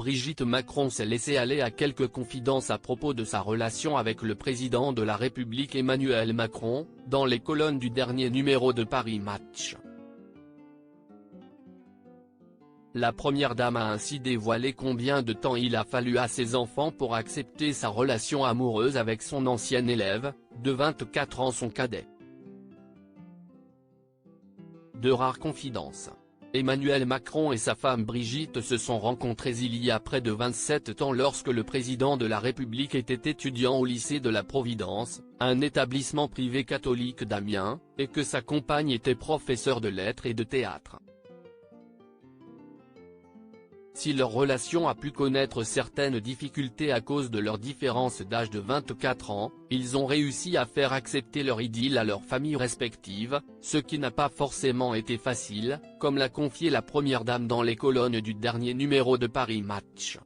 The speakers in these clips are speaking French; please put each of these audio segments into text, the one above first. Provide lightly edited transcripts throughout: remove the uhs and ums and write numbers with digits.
Brigitte Macron s'est laissée aller à quelques confidences à propos de sa relation avec le président de la République Emmanuel Macron, dans les colonnes du dernier numéro de Paris Match. La première dame a ainsi dévoilé combien de temps il a fallu à ses enfants pour accepter sa relation amoureuse avec son ancien élève, de 24 ans son cadet. De rares confidences. Emmanuel Macron et sa femme Brigitte se sont rencontrés il y a près de 27 ans lorsque le président de la République était étudiant au lycée de la Providence, un établissement privé catholique d'Amiens, et que sa compagne était professeure de lettres et de théâtre. Si leur relation a pu connaître certaines difficultés à cause de leur différence d'âge de 24 ans, ils ont réussi à faire accepter leur idylle à leurs familles respectives, ce qui n'a pas forcément été facile, comme l'a confié la première dame dans les colonnes du dernier numéro de Paris Match.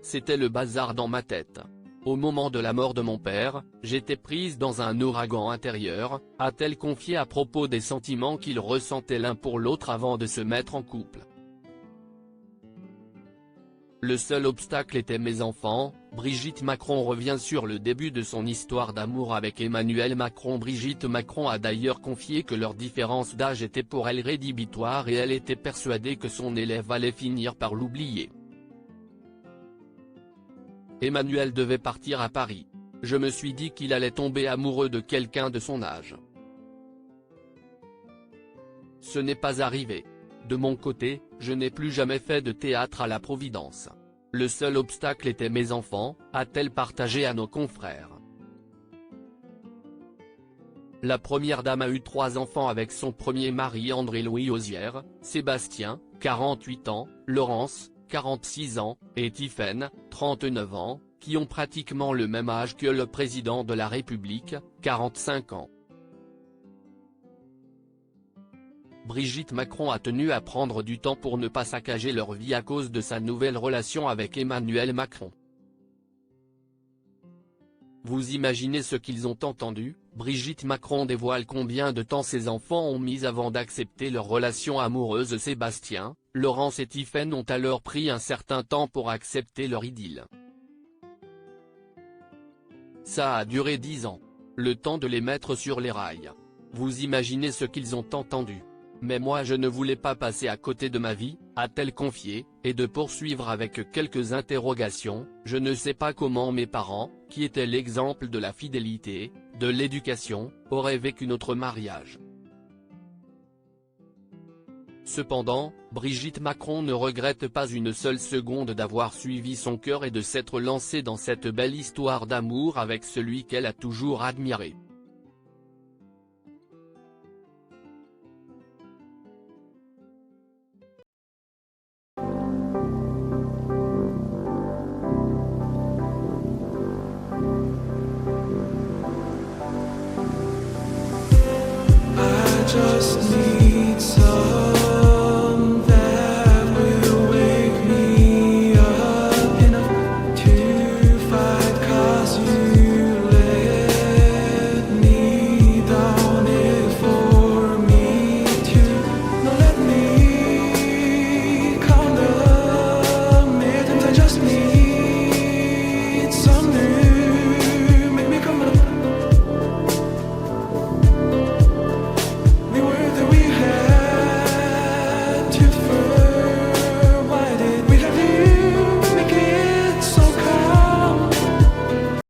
C'était le bazar dans ma tête. Au moment de la mort de mon père, j'étais prise dans un ouragan intérieur, a-t-elle confié à propos des sentiments qu'ils ressentaient l'un pour l'autre avant de se mettre en couple. Le seul obstacle était mes enfants. Brigitte Macron revient sur le début de son histoire d'amour avec Emmanuel Macron. Brigitte Macron a d'ailleurs confié que leur différence d'âge était pour elle rédhibitoire et elle était persuadée que son élève allait finir par l'oublier. Emmanuel devait partir à Paris. Je me suis dit qu'il allait tomber amoureux de quelqu'un de son âge. Ce n'est pas arrivé. De mon côté, je n'ai plus jamais fait de théâtre à la Providence. Le seul obstacle était mes enfants, a-t-elle partagé à nos confrères. La première dame a eu 3 enfants avec son premier mari André-Louis Osière, Sébastien, 48 ans, Laurence, 46 ans, et Tiphaine, 39 ans, qui ont pratiquement le même âge que le président de la République, 45 ans. Brigitte Macron a tenu à prendre du temps pour ne pas saccager leur vie à cause de sa nouvelle relation avec Emmanuel Macron. Vous imaginez ce qu'ils ont entendu? Brigitte Macron dévoile combien de temps ses enfants ont mis avant d'accepter leur relation amoureuse. Sébastien, Laurence et Tiphaine ont alors pris un certain temps pour accepter leur idylle. Ça a duré 10 ans. Le temps de les mettre sur les rails. Vous imaginez ce qu'ils ont entendu? Mais moi je ne voulais pas passer à côté de ma vie, a-t-elle confié, et de poursuivre avec quelques interrogations. Je ne sais pas comment mes parents, qui étaient l'exemple de la fidélité, de l'éducation, auraient vécu notre mariage. Cependant, Brigitte Macron ne regrette pas une seule seconde d'avoir suivi son cœur et de s'être lancée dans cette belle histoire d'amour avec celui qu'elle a toujours admiré. Just